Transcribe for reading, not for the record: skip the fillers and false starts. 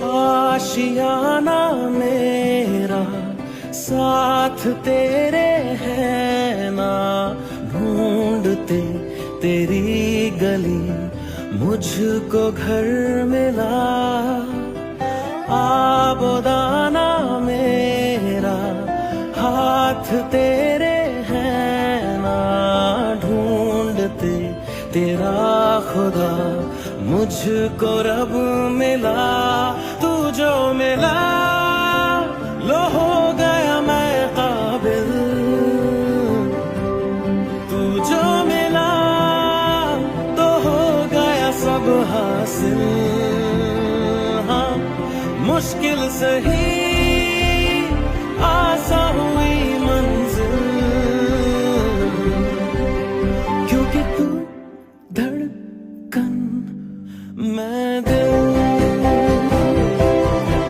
आशियाना मेरा साथ तेरे है ना, ढूंढते तेरी गली मुझको घर मिला। आबोदाना मेरा हाथ तेरे है ना, ढूंढते तेरा खुदा मुझको रब मिला। तू जो मिला लो हो गया मैं काबिल, तू जो मिला तो हो गया सब हासिल। हाँ मुश्किल सही